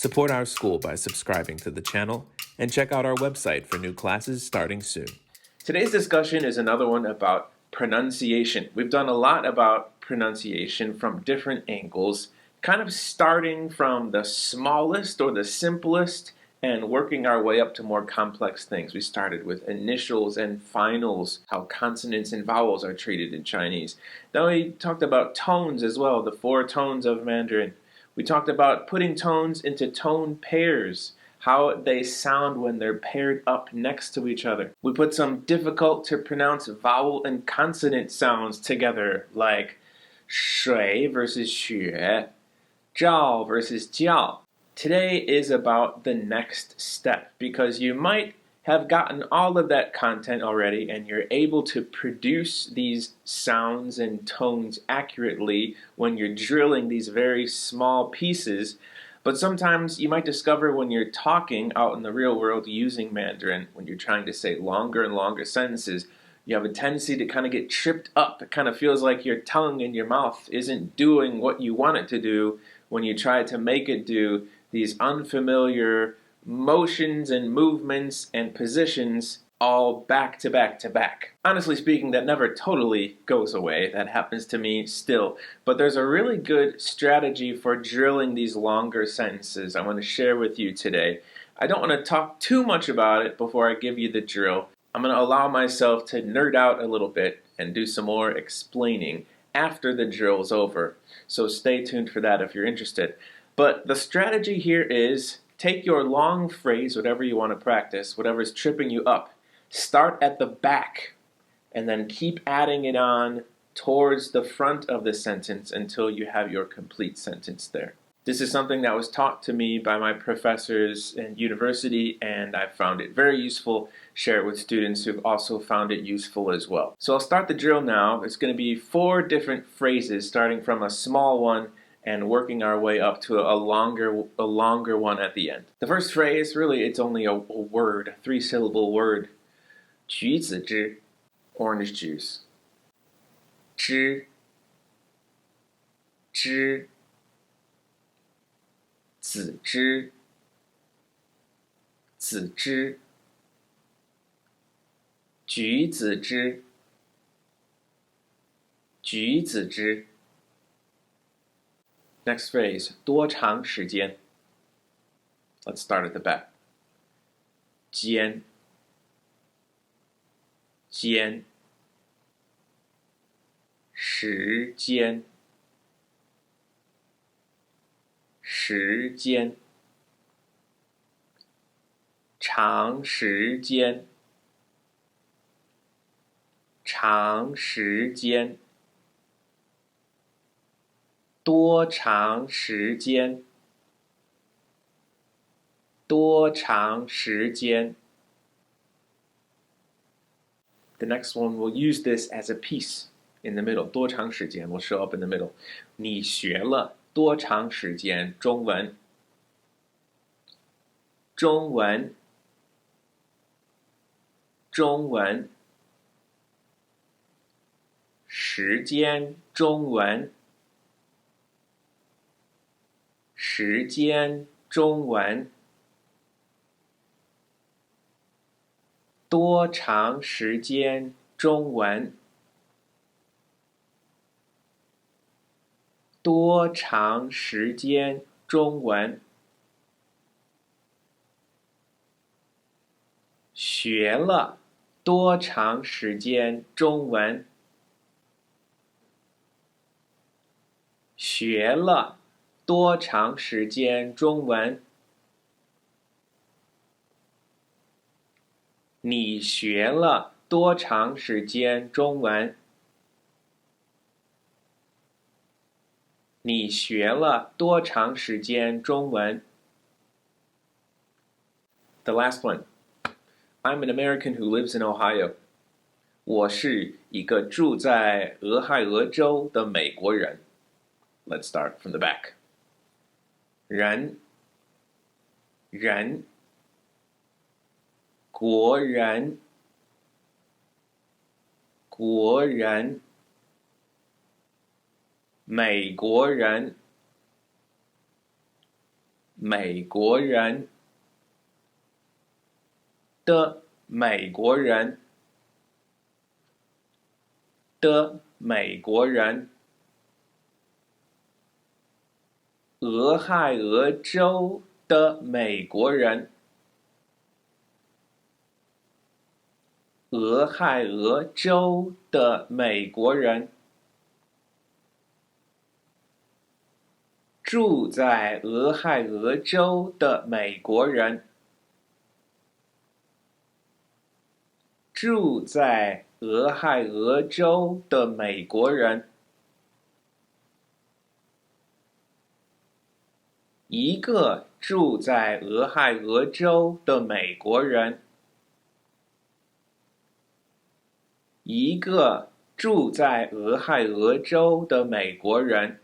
Support our school by subscribing to the channel and check out our website for new classes starting soon. Today's discussion is another one about pronunciation. We've done a lot about pronunciation from different angles, kind of starting from the smallest or the simplest and working our way up to more complex things. We started with initials and finals, how consonants and vowels are treated in Chinese. Then we talked about tones as well, the 4 tones of Mandarin. We talked about putting tones into tone pairs, how they sound when they're paired up next to each other. We put some difficult to pronounce vowel and consonant sounds together, like 水 versus 雪, 照 versus 叫. Today is about the next step, because you might have gotten all of that content already and you're able to produce these sounds and tones accurately when you're drilling these very small pieces. But sometimes you might discover when you're talking out in the real world using Mandarin, when you're trying to say longer and longer sentences, you have a tendency to kind of get tripped up. It kind of feels like your tongue in your mouth isn't doing what you want it to do when you try to make it do these unfamiliar motions and movements and positions all back to back to back. Honestly speaking, that never totally goes away. That happens to me still. But there's a really good strategy for drilling these longer sentences I want to share with you today. I don't want to talk too much about it before I give you the drill. I'm going to allow myself to nerd out a little bit and do some more explaining after the drill's over. So stay tuned for that if you're interested. But the strategy here is take your long phrase, whatever you want to practice, whatever's tripping you up. Start at the back and then keep adding it on towards the front of the sentence until you have your complete sentence there. This is something that was taught to me by my professors in university, and I found it very useful. Share it with students who've also found it useful as well. So I'll start the drill now. It's going to be 4 different phrases, starting from a small one and working our way up to a longer one at the end. The first phrase, really, it's only a word, a 3-syllable word. 橘子汁, orange juice. 汁, 汁, 紫汁, 紫汁, 橘子汁, 橘子汁. Next phrase, 多长时间? Let's start at the back. 间, 间, 时间, 时间, 长时间, 长时间, 多长时间, 多长时间. The next one, we'll use this as a piece in the middle. 多长时间 will show up in the middle. 你学了多长时间中文？中文，中文，时间中文，时间中文。多长时间中文？多长时间中文？学了多长时间中文？学了多长时间中文？你学了多长时间中文？你学了多长时间中文？ The last one. I'm an American who lives in Ohio. 我是一个住在俄亥俄州的美国人。Let's start from the back. 人，人，国人，国人，美国人，美国人的美国人的美国人俄亥俄州的美国人俄亥俄州的美国人住在俄亥俄州的美国人住在俄亥俄州的美国人一个住在俄亥俄州的美国人一个住在俄亥俄州的美国人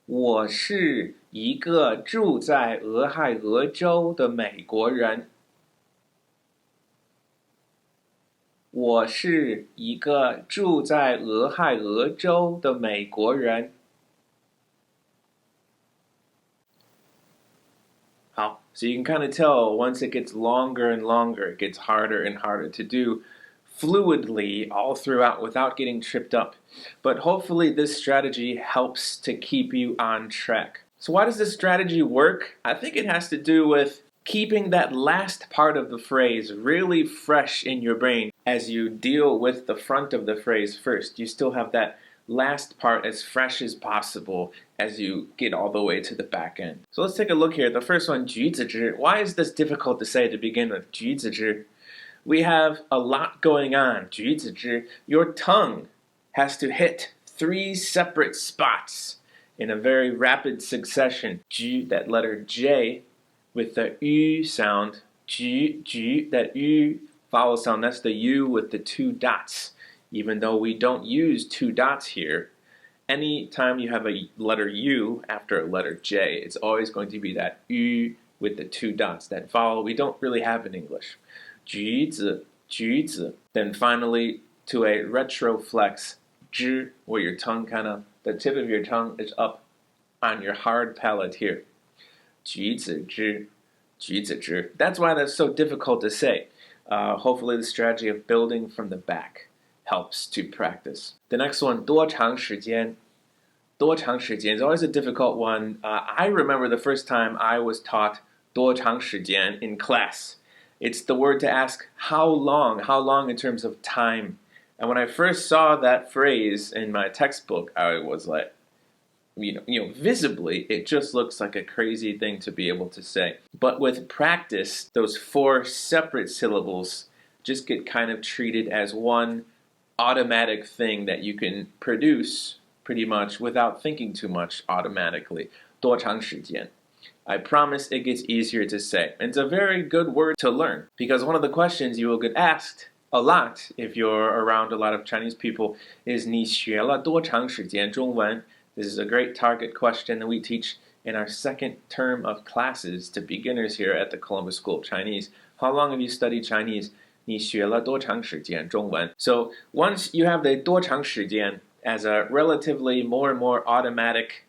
我是一个住在俄亥俄州的美国人我是一个住在俄亥俄州的美国人好 So you can kind of tell once it gets longer and longer, it gets harder and harder to do fluidly all throughout without getting tripped up. But hopefully this strategy helps to keep you on track. So why does this strategy work? I think it has to do with keeping that last part of the phrase really fresh in your brain as you deal with the front of the phrase first. You still have that last part as fresh as possible as you get all the way to the back end. So let's take a look here. The first one, 橘子汁. Why is this difficult to say to begin with? 橘子汁. We have a lot going on. 橘子汁. Your tongue has to hit 3 separate spots in a very rapid succession. 橘, that letter J, with the U sound. 橘, that U vowel sound, that's the U with the 2 dots. Even though we don't use 2 dots here, anytime you have a letter U after a letter J, it's always going to be that U with the 2 dots, that vowel we don't really have in English. 橘子, 橘子. Then finally, to a retroflex, 知, where your tongue the tip of your tongue is up on your hard palate here. 橘子汁, 橘子汁. That's why that's so difficult to say. Hopefully the strategy of building from the back helps to practice. The next one, 多长时间?多长时间 is always a difficult one. I remember the first time I was taught 多长时间 in class. It's the word to ask how long in terms of time. And when I first saw that phrase in my textbook, I was like, visibly, it just looks like a crazy thing to be able to say. But with practice, those 4 separate syllables just get kind of treated as one automatic thing that you can produce pretty much without thinking too much automatically. 多长时间? I promise it gets easier to say. And it's a very good word to learn because one of the questions you will get asked a lot if you're around a lot of Chinese people is 你学了多长时间中文? This is a great target question that we teach in our second term of classes to beginners here at the Columbus School of Chinese. How long have you studied Chinese? 你学了多长时间中文? So once you have the 多长时间 as a relatively more and more automatic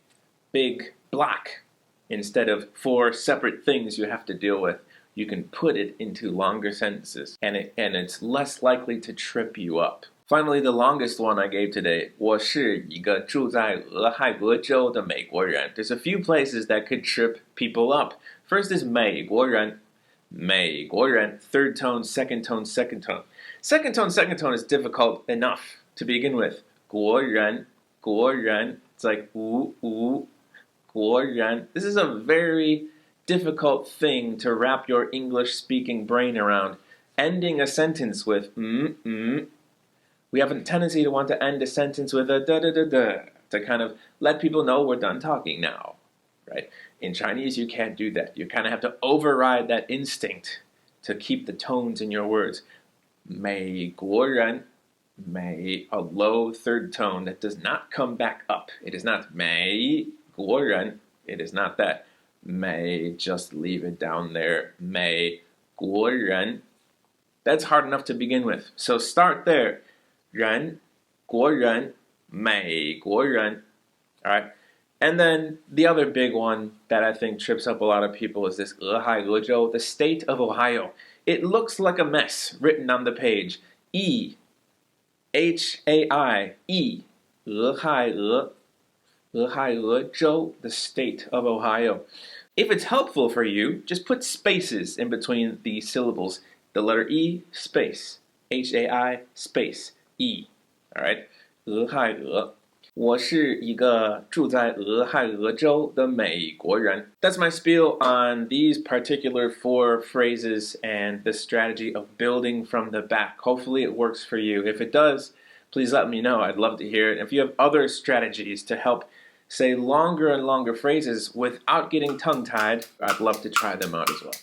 big block instead of 4 separate things you have to deal with, you can put it into longer sentences and it's less likely to trip you up. Finally, the longest one I gave today, 我是一个住在俄亥俄州的美国人. There's a few places that could trip people up. First is 美国人. 美国人, third tone, second tone, second tone. Second tone is difficult enough to begin with. 国人, 国人. It's like 国人. This is a very difficult thing to wrap your English-speaking brain around. Ending a sentence with We have a tendency to want to end a sentence with a da-da-da-da to kind of let people know we're done talking now, right? In Chinese, you can't do that. You kind of have to override that instinct to keep the tones in your words. 美国人, 美, a low third tone that does not come back up. It is not 美国人. It is not that. 美, just leave it down there. 美国人. That's hard enough to begin with. So start there. 人, 国人,美国人. All right. And then the other big one that I think trips up a lot of people is this 俄亥俄州, the state of Ohio. It looks like a mess written on the page. E, H-A-I, E, 俄亥俄, 俄亥俄州, the state of Ohio. If it's helpful for you, just put spaces in between the syllables. The letter E, space, H-A-I, space, E. All right, 俄亥俄. 我是一个住在俄亥俄州的美国人. That's my spiel on these particular 4 phrases and the strategy of building from the back. Hopefully it works for you. If it does, please let me know. I'd love to hear it. If you have other strategies to help say longer and longer phrases without getting tongue-tied, I'd love to try them out as well.